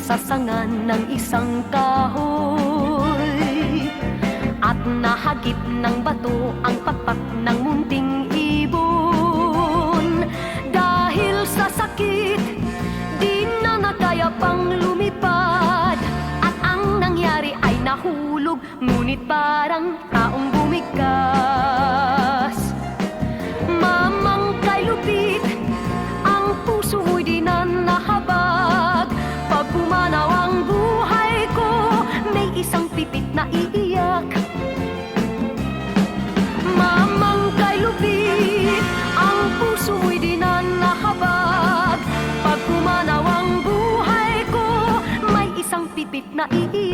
sa sangan ng isang kahoy. At nahagip ng bato ang pakpak ng munting ibon. Dahil sa sakit, di na nakaya pang lumipad. At ang nangyari ay nahulog, ngunit parang taong bumigkas. Mamang kay Lupit, ang puso mo'y di na nahabag. Pag pumanaw ang buhay ko, may isang pipit na iiyak. Mamang kay Lupit, ang puso mo'y di na nahabag. Pag pumanaw ang buhay ko, may isang pipit na iiyak.